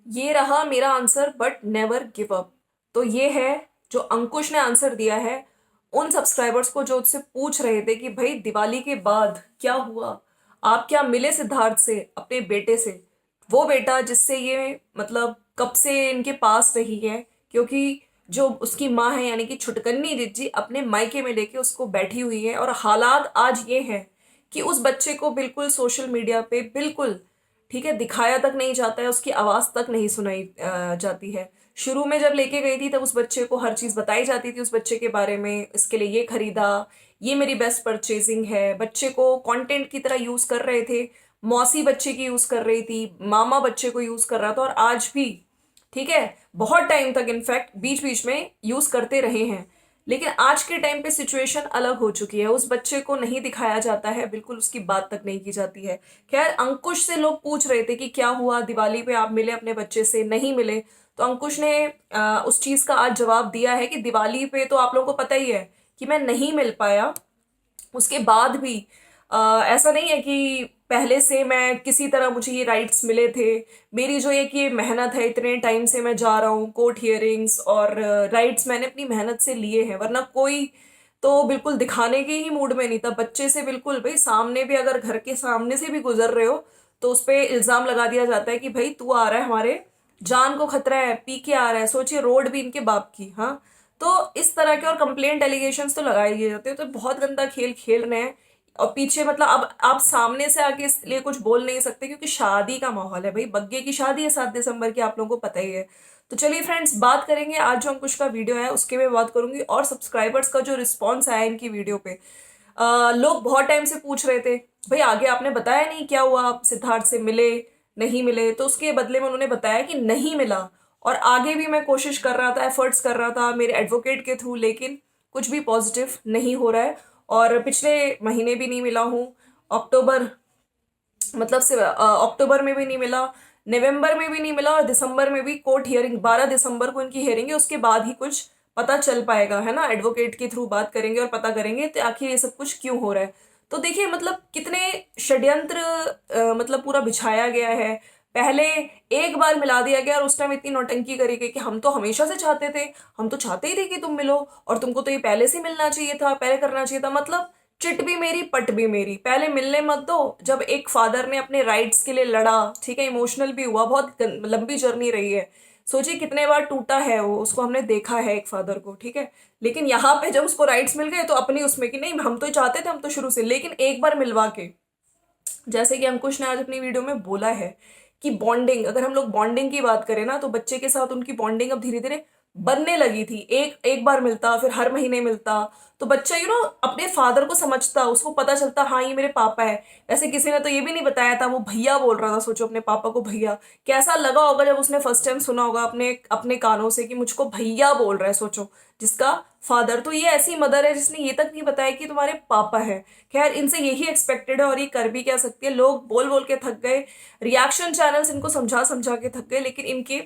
ये रहा मेरा answer, but never give up. तो ये है जो अंकुश ने आंसर दिया है उन सब्सक्राइबर्स को जो उससे पूछ रहे थे कि भाई दिवाली के बाद क्या हुआ, आप क्या मिले सिद्धार्थ से, अपने बेटे से, वो बेटा जिससे ये मतलब कब से इनके पास रही है। क्योंकि जो उसकी माँ है यानी कि छुटकन्नी जिज्जी अपने मायके में लेके उसको बैठी हुई है, और हालात आज ये हैं कि उस बच्चे को बिल्कुल सोशल मीडिया पे बिल्कुल ठीक है दिखाया तक नहीं जाता है, उसकी आवाज तक नहीं सुनाई जाती है। शुरू में जब लेके गई थी तब उस बच्चे को हर चीज बताई जाती थी उस बच्चे के बारे में, इसके लिए ये खरीदा, ये मेरी बेस्ट परचेजिंग है, बच्चे को कंटेंट की तरह यूज कर रहे थे। मौसी बच्चे की यूज कर रही थी, मामा बच्चे को यूज कर रहा था, और आज भी ठीक है बहुत टाइम तक इनफैक्ट बीच बीच में यूज करते रहे हैं। लेकिन आज के टाइम पे सिचुएशन अलग हो चुकी है, उस बच्चे को नहीं दिखाया जाता है, बिल्कुल उसकी बात तक नहीं की जाती है। खैर अंकुश से लोग पूछ रहे थे कि क्या हुआ दिवाली पे आप मिले अपने बच्चे से, नहीं मिले। तो अंकुश ने उस चीज का आज जवाब दिया है कि दिवाली पे तो आप लोगों को पता ही है कि मैं नहीं मिल पाया। उसके बाद भी ऐसा नहीं है कि पहले से मैं किसी तरह मुझे ये राइट्स मिले थे। मेरी जो एक ये मेहनत है, इतने टाइम से मैं जा रहा हूँ, कोर्ट हियरिंग्स और राइट्स मैंने अपनी मेहनत से लिए हैं, वरना कोई तो बिल्कुल दिखाने के ही मूड में नहीं था। बच्चे से बिल्कुल भाई सामने भी, अगर घर के सामने से भी गुजर रहे हो तो उस पर इल्जाम लगा दिया जाता है कि भाई तू आ रहा है, हमारे जान को खतरा है, पी के आ रहा है। सोचिए रोड भी इनके बाप की। हाँ, तो इस तरह के और कंप्लेंट एलिगेशंस तो लगाए दिए जाते हैं, तो बहुत गंदा खेल खेल रहे हैं। और पीछे मतलब अब आप सामने से आके इसलिए कुछ बोल नहीं सकते क्योंकि शादी का माहौल है भाई, बग्गे की शादी है 7 दिसंबर की, आप लोगों को पता ही है। तो चलिए फ्रेंड्स, बात करेंगे आज जो अंकुश का वीडियो है उसके में बात करूंगी, और सब्सक्राइबर्स का जो रिस्पॉन्स आया इनकी वीडियो पे। लोग बहुत टाइम से पूछ रहे थे भाई आगे आपने बताया नहीं क्या हुआ, आप सिद्धार्थ से मिले नहीं मिले, तो उसके बदले में उन्होंने बताया कि नहीं मिला। और आगे भी मैं कोशिश कर रहा था, एफर्ट्स कर रहा था मेरे एडवोकेट के थ्रू, लेकिन कुछ भी पॉजिटिव नहीं हो रहा है। और पिछले महीने भी नहीं मिला हूँ, अक्टूबर मतलब से अक्टूबर में भी नहीं मिला, नवंबर में भी नहीं मिला, और दिसंबर में भी। कोर्ट हियरिंग 12 दिसंबर को इनकी हियरिंग है, उसके बाद ही कुछ पता चल पाएगा, है ना। एडवोकेट के थ्रू बात करेंगे और पता करेंगे तो आखिर ये सब कुछ क्यों हो रहा है। तो देखिए मतलब कितने षड्यंत्र मतलब पूरा बिछाया गया है। पहले एक बार मिला दिया गया और उस टाइम इतनी नौटंकी करी गई कि हम तो हमेशा से चाहते थे, हम तो चाहते ही थे कि तुम मिलो, और तुमको तो ये पहले से मिलना चाहिए था, पहले करना चाहिए था। मतलब चिट भी मेरी पट भी मेरी, पहले मिलने मत दो। जब एक फादर ने अपने राइट्स के लिए लड़ा, ठीक है, इमोशनल भी हुआ, बहुत लंबी जर्नी रही है। सोचिए कितने बार टूटा है वो, उसको हमने देखा है एक फादर को, ठीक है। लेकिन यहाँ पे जब उसको राइट्स मिल गए तो अपनी उसमें कि नहीं हम तो चाहते थे, हम तो शुरू से, लेकिन एक बार मिलवा के, जैसे कि अंकुश ने आज अपनी वीडियो में बोला है कि बॉन्डिंग, अगर हम लोग बॉन्डिंग की बात करें ना, तो बच्चे के साथ उनकी बॉन्डिंग अब धीरे धीरे बनने लगी थी। एक एक बार मिलता, फिर हर महीने मिलता, तो बच्चा अपने फादर को समझता, उसको पता चलता हाँ ये मेरे पापा है। वैसे किसी ने तो ये भी नहीं बताया था, वो भैया बोल रहा था, सोचो अपने पापा को भैया। कैसा लगा होगा जब उसने फर्स्ट टाइम सुना होगा अपने अपने कानों से कि मुझको भैया बोल रहा है, सोचो, जिसका फादर। तो ये ऐसी मदर है जिसने ये तक नहीं बताया कि तुम्हारे पापा है। खैर इनसे यही एक्सपेक्टेड है, और ये कर भी क्या सकती है। लोग बोल बोल के थक गए, रिएक्शन चैनल्स इनको समझा समझा के थक गए, लेकिन इनके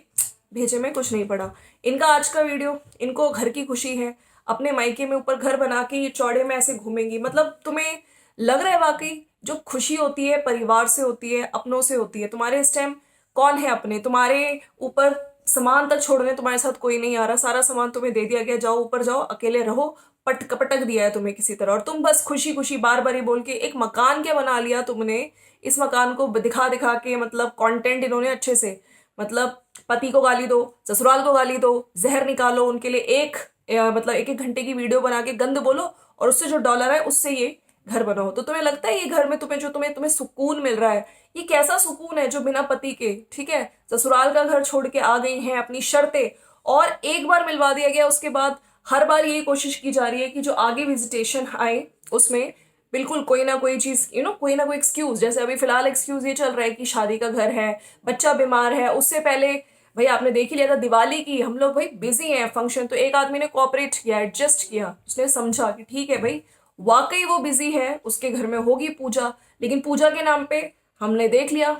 भेजे में कुछ नहीं पड़ा। इनका आज का वीडियो, इनको घर की खुशी है, अपने मायके में ऊपर घर बना के ये चौड़े में ऐसे घूमेंगी। मतलब तुम्हें लग रहा है वाकई जो खुशी होती है परिवार से होती है, अपनों से होती है। तुम्हारे इस टाइम कौन है अपने, तुम्हारे ऊपर सामान तक छोड़ने तुम्हारे साथ कोई नहीं आ रहा, सारा सामान तुम्हें दे दिया गया, जाओ ऊपर जाओ अकेले रहो, पटक पटक दिया है तुम्हें किसी तरह, और तुम बस खुशी खुशी बार बार ही बोल के एक मकान क्या बना लिया तुमने। इस मकान को दिखा दिखा के, मतलब कंटेंट इन्होंने अच्छे से, मतलब पति को गाली दो, ससुराल को गाली दो, जहर निकालो उनके लिए, मतलब एक एक घंटे की वीडियो बना के गंद बोलो, और उससे जो डॉलर है उससे ये घर बनाओ। तो तुम्हें लगता है ये घर में तुम्हें जो तुम्हें तुम्हें सुकून मिल रहा है, ये कैसा सुकून है जो बिना पति के, ठीक है, ससुराल का घर छोड़ के आ गई हैं अपनी शर्तें, और एक बार मिलवा दिया गया, उसके बाद हर बार यही कोशिश की जा रही है कि जो आगे विजिटेशन आए उसमें बिल्कुल कोई ना कोई चीज, कोई ना कोई एक्सक्यूज। जैसे अभी फिलहाल एक्सक्यूज ये चल रहा है कि शादी का घर है, बच्चा बीमार है, उससे पहले भाई आपने देख ही लिया था दिवाली की, हम लोग भाई बिजी हैं फंक्शन, तो एक आदमी ने कोऑपरेट किया, एडजस्ट किया, उसने समझा कि ठीक है भाई वाकई वो बिजी है, उसके घर में होगी पूजा, लेकिन पूजा के नाम पे हमने देख लिया,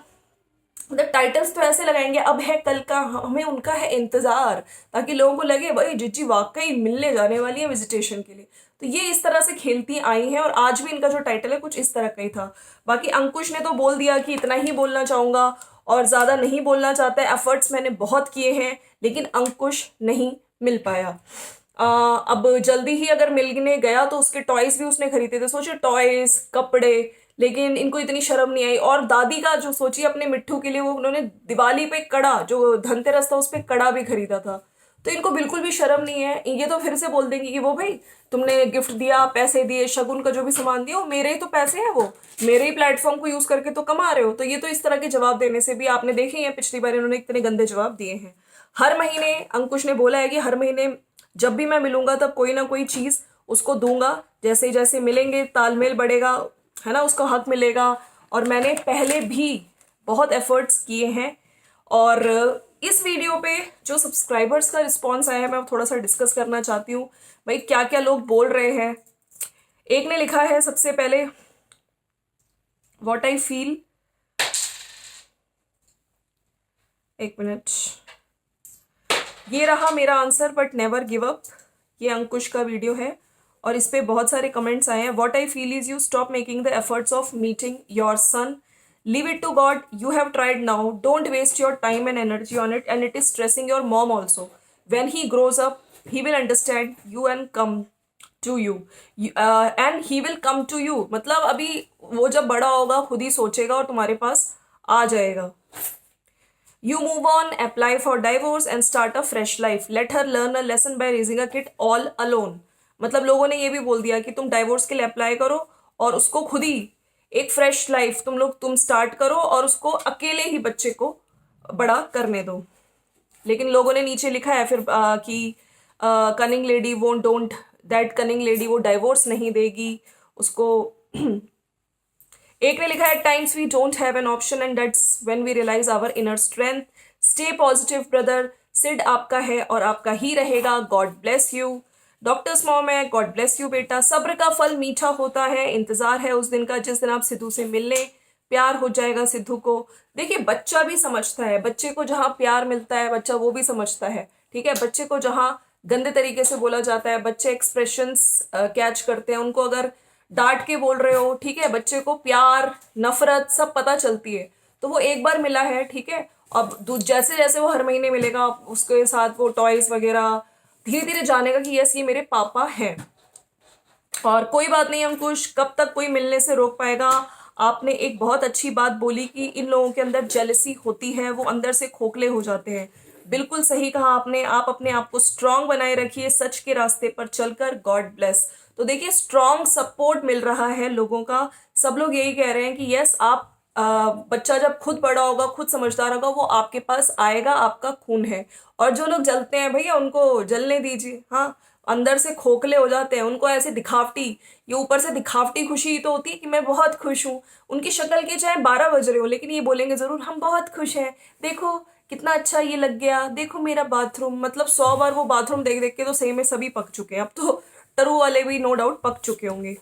मतलब टाइटल्स तो ऐसे लगाएंगे अब है कल का, हमें उनका है इंतजार, ताकि लोगों को लगे भाई जिज्जी वाकई मिलने जाने वाली है विजिटेशन के लिए। तो ये इस तरह से खेलती आई हैं और आज भी इनका जो टाइटल है कुछ इस तरह का ही था। बाकी अंकुश ने तो बोल दिया कि इतना ही बोलना चाहूंगा और ज्यादा नहीं बोलना चाहता है, एफर्ट्स मैंने बहुत किए हैं लेकिन अंकुश नहीं मिल पाया। अब जल्दी ही अगर मिलने गया तो उसके टॉयज भी उसने खरीदे थे, सोचिए टॉयज कपड़े, लेकिन इनको इतनी शर्म नहीं आई। और दादी का जो सोचिए अपने मिट्ठू के लिए वो उन्होंने दिवाली पे कड़ा, जो धनतेरस था उस पे कड़ा भी खरीदा था। तो इनको बिल्कुल भी शर्म नहीं है। ये तो फिर से बोल देंगे कि वो भाई तुमने गिफ्ट दिया, पैसे दिए, शगुन का जो भी सामान दिया वो मेरे ही तो पैसे हैं, वो मेरे ही प्लेटफॉर्म को यूज करके तो कमा रहे हो। तो ये तो इस तरह के जवाब देने से भी आपने देखे हैं पिछली बार इन्होंने इतने गंदे जवाब दिए हैं। हर महीने अंकुश ने बोला है कि हर महीने जब भी मैं मिलूंगा तब कोई ना कोई चीज उसको दूंगा, जैसे जैसे मिलेंगे तालमेल बढ़ेगा, है ना, उसको हक मिलेगा। और मैंने पहले भी बहुत एफर्ट्स किए हैं। और इस वीडियो पे जो सब्सक्राइबर्स का रिस्पॉन्स आया है मैं थोड़ा सा डिस्कस करना चाहती हूँ। भाई क्या क्या लोग बोल रहे हैं। एक ने लिखा है सबसे पहले, व्हाट आई फील, एक मिनट, ये रहा मेरा answer but never give up, ये अंकुश का वीडियो है और इस पे बहुत सारे कमेंट्स आए हैं। What I feel is you stop making the efforts of meeting your son, leave it to God, you have tried now, don't waste your time and energy on it, and it is stressing your mom also. When he grows up he will understand you and come to you, and he will come to you, मतलब अभी वो जब बड़ा होगा खुद ही सोचेगा और तुम्हारे पास आ जाएगा। You move on, apply for divorce and start a fresh life, let her learn a lesson by raising a kid all alone। मतलब लोगों ने ये भी बोल दिया कि तुम डाइवोर्स के लिए अप्लाई करो और उसको खुद ही एक फ्रेश लाइफ तुम स्टार्ट करो और उसको अकेले ही बच्चे को बड़ा करने दो। लेकिन लोगों ने नीचे लिखा है फिर कि cunning lady won't don't, that cunning lady वो डाइवोर्स नहीं देगी उसको। एक ने लिखा है times we don't have an option and that's when we realise our inner strength, stay positive brother, Sid आपका है और आपका ही रहेगा, God bless you. Doctor's mom है, गॉड ब्लेस यू बेटा, सब्र का फल मीठा होता है, इंतजार है उस दिन का जिस दिन आप सिद्धू से मिलने, प्यार हो जाएगा सिद्धू को। देखिए बच्चा भी समझता है, बच्चे को जहां प्यार मिलता है बच्चा वो भी समझता है, ठीक है। बच्चे को जहां गंदे तरीके से बोला जाता है बच्चे एक्सप्रेशंस कैच करते हैं, उनको अगर डांट के बोल रहे हो, ठीक है, बच्चे को प्यार नफरत सब पता चलती है। तो वो एक बार मिला है, ठीक है, अब जैसे जैसे वो हर महीने मिलेगा उसके साथ वो टॉयज वगैरह धीरे धीरे जानेगा कि यस ये मेरे पापा हैं। और कोई बात नहीं अंकुश, कब तक कोई मिलने से रोक पाएगा। आपने एक बहुत अच्छी बात बोली कि इन लोगों के अंदर जेलसी होती है, वो अंदर से खोखले हो जाते हैं। बिल्कुल सही कहा आपने। आप अपने आप को स्ट्रांग बनाए रखिए सच के रास्ते पर चलकर, गॉड ब्लेस। तो देखिए स्ट्रांग सपोर्ट मिल रहा है लोगों का, सब लोग यही कह रहे हैं कि यस आप बच्चा जब खुद बड़ा होगा खुद समझदार होगा वो आपके पास आएगा, आपका खून है। और जो लोग जलते हैं भैया उनको जलने दीजिए, हाँ, अंदर से खोखले हो जाते हैं, उनको ऐसे दिखावटी, ये ऊपर से दिखावटी खुशी तो होती है कि मैं बहुत खुश हूँ, उनकी शक्ल के चाहे 12 बज रहे हो लेकिन ये बोलेंगे जरूर हम बहुत खुश हैं, देखो कितना अच्छा ये लग गया, देखो मेरा बाथरूम। मतलब 100 बार वो बाथरूम देख देख के तो सही में सभी पक चुके हैं, अब तो टरू वाले भी नो डाउट पक चुके होंगे।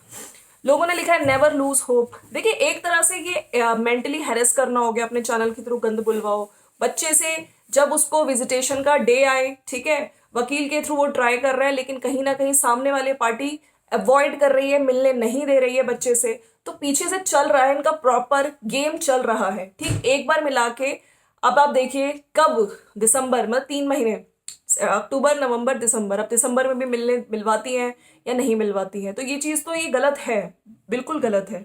लोगों ने लिखा है नेवर लूज होप। देखिए एक तरह से ये मेंटली हैरेस करना हो गया, अपने चैनल के थ्रू गंद बुलवाओ बच्चे से। जब उसको विजिटेशन का डे आए, ठीक है, वकील के थ्रू वो ट्राई कर रहा है लेकिन कहीं ना कहीं सामने वाले पार्टी अवॉइड कर रही है, मिलने नहीं दे रही है बच्चे से, तो पीछे से चल रहा है इनका प्रॉपर गेम चल रहा है, ठीक। एक बार मिला के अब आप देखिए कब दिसंबर मतलब 3 महीने, अक्टूबर नवंबर दिसंबर, अब दिसंबर में भी मिलवाती हैं या नहीं मिलवाती हैं। तो ये चीज तो ये गलत है, बिल्कुल गलत है।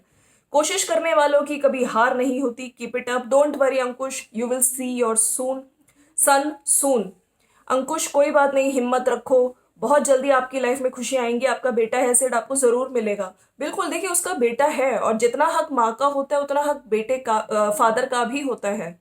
कोशिश करने वालों की कभी हार नहीं होती, keep it up, don't worry Ankush, you will see your soon son soon. Ankush कोई बात नहीं, हिम्मत रखो, बहुत जल्दी आपकी लाइफ में खुशी आएंगी, आपका बेटा है सेड आपको जरूर मिलेगा। बिल्कुल देखिए उसका बेटा है और जितना हक माँ का होता है उतना हक बेटे का फादर का भी होता है।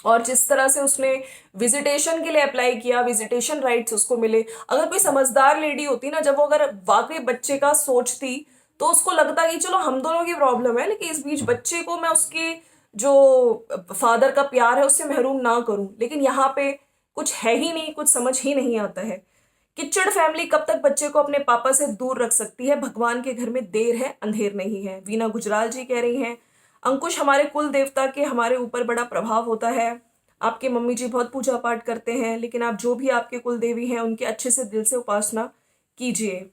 और जिस तरह से उसने विजिटेशन के लिए अप्लाई किया, विजिटेशन राइट्स उसको मिले। अगर कोई समझदार लेडी होती ना, जब वो अगर वाकई बच्चे का सोचती तो उसको लगता कि चलो हम दोनों की प्रॉब्लम है लेकिन इस बीच बच्चे को मैं उसके जो फादर का प्यार है उससे महरूम ना करूं। लेकिन यहाँ पे कुछ है ही नहीं, कुछ समझ ही नहीं आता है। किच्चड़ फैमिली कब तक बच्चे को अपने पापा से दूर रख सकती है, भगवान के घर में देर है अंधेर नहीं है। वीना गुजराल जी कह रही हैं अंकुश हमारे कुल देवता के हमारे ऊपर बड़ा प्रभाव होता है, आपके मम्मी जी बहुत पूजा पाठ करते हैं लेकिन आप जो भी आपके कुल देवी हैं उनके अच्छे से दिल से उपासना कीजिए।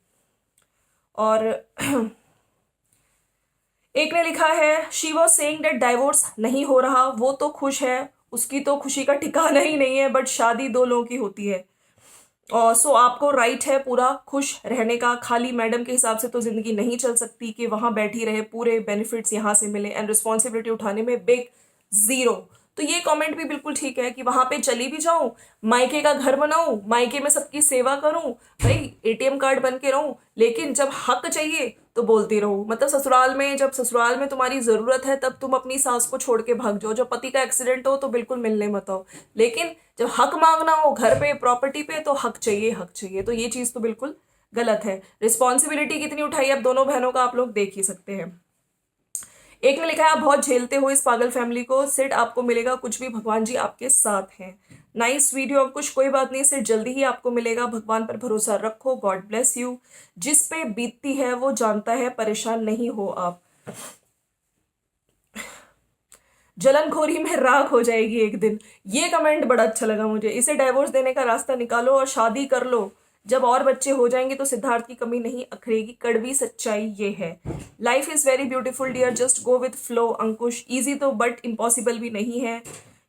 और एक ने लिखा है she was saying that divorce नहीं हो रहा, वो तो खुश है, उसकी तो खुशी का ठिकाना ही नहीं है, बट शादी दो लोगों की होती है। और सो आपको राइट है पूरा खुश रहने का। खाली मैडम के हिसाब से तो जिंदगी नहीं चल सकती कि वहां बैठी रहे, पूरे बेनिफिट्स यहां से मिले एंड रिस्पॉन्सिबिलिटी उठाने में बिग जीरो। तो ये कमेंट भी बिल्कुल ठीक है कि वहां पे चली भी जाऊं, मायके का घर बनाऊं, मायके में सबकी सेवा करूं, भाई एटीएम कार्ड बन के रहूं, लेकिन जब हक चाहिए तो बोलती रहूं। मतलब ससुराल में, जब ससुराल में तुम्हारी जरूरत है तब तुम अपनी सास को छोड़ के भाग जाओ, जब पति का एक्सीडेंट हो तो बिल्कुल मिलने मत आओ, लेकिन जब हक मांगना हो घर पे प्रॉपर्टी पे तो हक चाहिए, हक चाहिए। तो ये चीज तो बिल्कुल गलत है। रिस्पॉन्सिबिलिटी कितनी उठाई अब दोनों बहनों का आप लोग देख ही सकते हैं। एक ने लिखा है आप बहुत झेलते हो इस पागल फैमिली को, सिट आपको मिलेगा कुछ भी, भगवान जी आपके साथ हैं। नाइस वीडियो अंकुश, कोई बात नहीं, सिट जल्दी ही आपको मिलेगा, भगवान पर भरोसा रखो, गॉड ब्लेस यू। जिस पे बीतती है वो जानता है, परेशान नहीं हो आप। जलनखोरी में राख हो जाएगी एक दिन। ये कमेंट बड़ा अच्छा लगा मुझे। इसे डाइवोर्स देने का रास्ता निकालो और शादी कर लो, जब और बच्चे हो जाएंगे तो सिद्धार्थ की कमी नहीं अखरेगी, कड़वी सच्चाई ये है। Life is very beautiful dear, just go with flow Ankush. Easy तो बट इम्पॉसिबल भी नहीं है।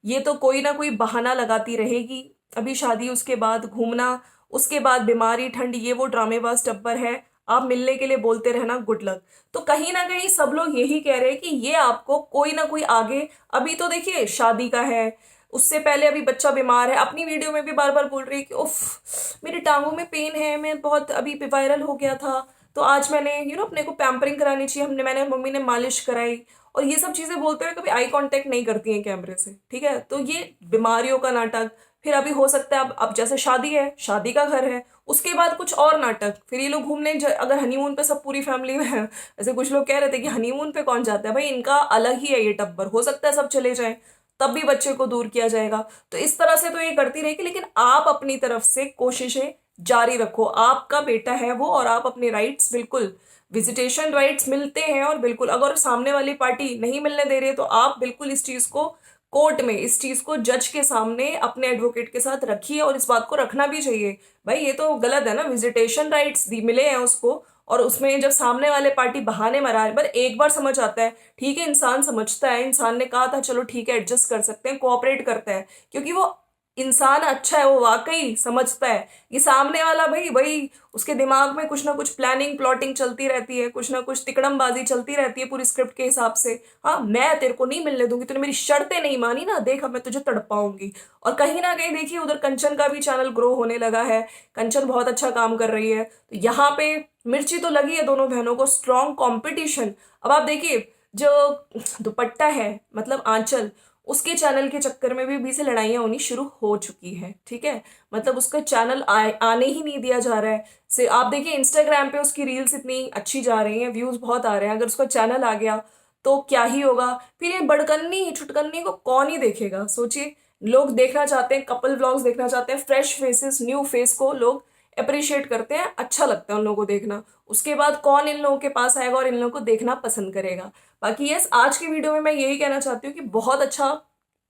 ये तो कोई ना कोई बहाना लगाती रहेगी, अभी शादी, उसके बाद घूमना, उसके बाद बीमारी, ठंड, ये वो ड्रामेबाज टब्बर है। आप मिलने के लिए बोलते रहना, गुड लक। तो कहीं ना कहीं सब लोग यही कह रहे हैं कि ये आपको कोई ना कोई आगे, अभी तो देखिए शादी का है, उससे पहले अभी बच्चा बीमार है, अपनी वीडियो में भी बार बार बोल रही है कि उफ मेरी टांगों में पेन है, मैं बहुत अभी वायरल हो गया था तो आज मैंने अपने को पैम्परिंग करानी चाहिए, मैंने मम्मी ने मालिश कराई, और ये सब चीजें बोलते हुए कभी आई कांटेक्ट नहीं करती हैं कैमरे से। ठीक है, तो ये बीमारियों का नाटक। फिर अभी हो सकता है अब जैसे शादी है, शादी का घर है, उसके बाद कुछ और नाटक, फिर ये लोग घूमने अगर हनीमून पे सब पूरी फैमिली में है, ऐसे कुछ लोग कह रहे थे कि हनीमून पे कौन जाता है, भाई इनका अलग ही है ये टब्बर, हो सकता है सब चले जाएं तब भी बच्चे को दूर किया जाएगा। तो इस तरह से तो ये करती रहेगी, लेकिन आप अपनी तरफ से कोशिशें जारी रखो, आपका बेटा है वो, और आप अपने राइट्स बिल्कुल, विजिटेशन राइट्स मिलते हैं, और बिल्कुल अगर सामने वाली पार्टी नहीं मिलने दे रही है तो आप बिल्कुल इस चीज को कोर्ट में, इस चीज को जज के सामने अपने एडवोकेट के साथ रखिए, और इस बात को रखना भी चाहिए। भाई ये तो गलत है ना, विजिटेशन राइट्स मिले हैं उसको, और उसमें जब सामने वाले पार्टी बहाने मरा है, पर एक बार समझ आता है, ठीक है, इंसान समझता है, इंसान ने कहा था चलो ठीक है एडजस्ट कर सकते हैं, कोऑपरेट करता है, क्योंकि वो इंसान अच्छा है, वो वाकई समझता है। ये सामने वाला भाई भाई उसके दिमाग में कुछ ना कुछ प्लानिंग प्लॉटिंग चलती रहती है, कुछ ना कुछ तिकड़मबाजी चलती रहती है पूरी स्क्रिप्ट के हिसाब से। हाँ मैं तेरे को नहीं मिलने दूंगी, तूने मेरी शर्तें नहीं मानी ना, देख अब मैं तुझे तड़पाऊंगी। और कहीं ना कहीं देखिए उधर कंचन का भी चैनल ग्रो होने लगा है, कंचन बहुत अच्छा काम कर रही है, तो यहाँ पे मिर्ची तो लगी है दोनों बहनों को, स्ट्रॉन्ग कॉम्पिटिशन। अब आप देखिए जो दुपट्टा है मतलब आंचल, उसके चैनल के चक्कर में भी से लड़ाइयाँ होनी शुरू हो चुकी है। ठीक है, मतलब उसका चैनल आने ही नहीं दिया जा रहा है। से आप देखिए इंस्टाग्राम पे उसकी रील्स इतनी अच्छी जा रही हैं, व्यूज बहुत आ रहे हैं, अगर उसका चैनल आ गया तो क्या ही होगा। फिर ये बड़कन्नी छुटकन्नी को कौन ही देखेगा, सोचिए। लोग देखना चाहते हैं, कपल व्लॉग्स देखना चाहते हैं, फ्रेश फेसेस, न्यू फेस को लोग अप्रिशिएट करते हैं, अच्छा लगता है उन लोगों को देखना। उसके बाद कौन इन लोगों के पास आएगा और इन लोगों को देखना पसंद करेगा। बाकी यस, आज की वीडियो में मैं यही कहना चाहती हूँ कि बहुत अच्छा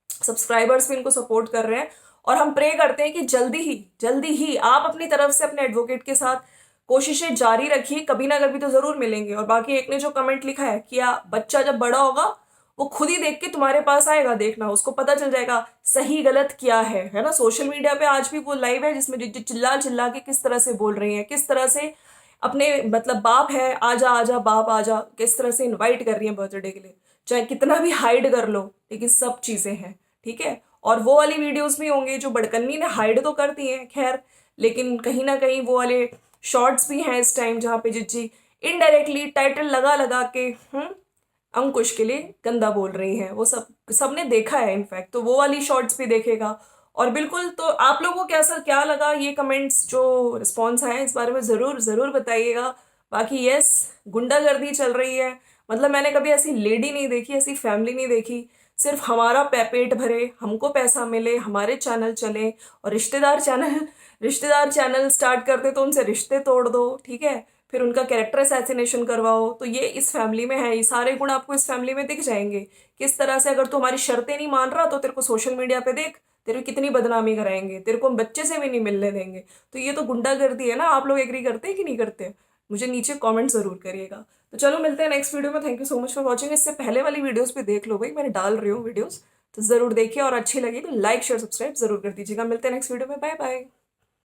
सब्सक्राइबर्स भी इनको सपोर्ट कर रहे हैं, और हम प्रे करते हैं कि जल्दी ही आप अपनी तरफ से अपने एडवोकेट के साथ कोशिशें जारी रखिए, कभी ना कभी तो जरूर मिलेंगे। और बाकी एक ने जो कमेंट लिखा है कि बच्चा जब बड़ा होगा वो खुद ही देख के तुम्हारे पास आएगा, देखना उसको पता चल जाएगा सही गलत क्या है ना। सोशल मीडिया पे आज भी वो लाइव है जिसमें चिल्ला चिल्ला के किस तरह से बोल रही है, किस तरह से अपने मतलब बाप है आजा आजा बाप आजा, किस तरह से इनवाइट कर रही है बर्थडे के लिए, चाहे कितना भी हाइड कर लो लेकिन सब चीजें हैं। ठीक है, और वो वाली वीडियोस भी होंगे जो बड़कन्नी ने हाइड तो कर दी है खैर, लेकिन कहीं ना कहीं वो वाले शॉर्ट्स भी हैं इस टाइम जहाँ पे जिज्जी इनडायरेक्टली टाइटल लगा लगा के अंकुश के लिए गंदा बोल रही हैं, वो सबने देखा है इनफैक्ट, तो वो वाली शॉर्ट्स भी देखेगा। और बिल्कुल, तो आप लोगों को क्या लगा ये कमेंट्स जो रिस्पॉन्स आए इस बारे में जरूर जरूर बताइएगा। बाकी यस, गुंडागर्दी चल रही है, मतलब मैंने कभी ऐसी लेडी नहीं देखी, ऐसी फैमिली नहीं देखी, सिर्फ हमारा पेट भरे, हमको पैसा मिले, हमारे चैनल चले, और रिश्तेदार चैनल स्टार्ट करते तो उनसे रिश्ते तोड़ दो। ठीक है, फिर उनका कैरेक्टर असैसिनेशन करवाओ, तो ये इस फैमिली में है, ये सारे गुण आपको इस फैमिली में दिख जाएंगे। किस तरह से अगर तू हमारी शर्तें नहीं मान रहा तो तेरे को सोशल मीडिया पे देख, तेरे को कितनी बदनामी कराएंगे, तेरे को हम बच्चे से भी नहीं मिलने देंगे। तो ये तो गुंडागर्दी है ना, आप लोग एग्री करते हैं कि नहीं करते? मुझे नीचे कमेंट ज़रूर करिएगा। तो चलो मिलते हैं नेक्स्ट वीडियो में। Thank you so much for watching. इससे पहले वाली वीडियोस भी देख लो भाई, मैंने डाल रही हूँ वीडियोस, तो ज़रूर देखिए और अच्छी लगी तो लाइक शेयर सब्सक्राइब ज़रूर कर दीजिएगा। मिलते हैं नेक्स्ट वीडियो में, बाय बाय।